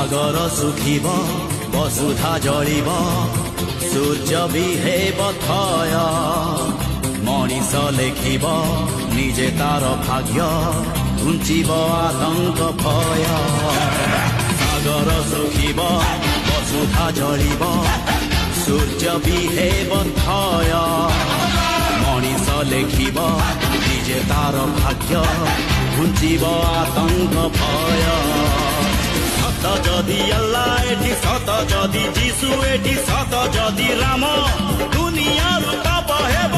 सागर सुखिब वसुधा जलिब सूर्य भी हेब थय मनीष लेखिब निजे तार भाग्य घुंचिब आतंक भय सागर सुखिब वसुधा जलिब सूर्य भी हेब थय मनीष लेखिब निजे तार भाग्य घुंचिब आतंक भय सत जदि अल्लाह एठी सत जदि जीशु एठी सत जदि राम दुनिया रूप हेब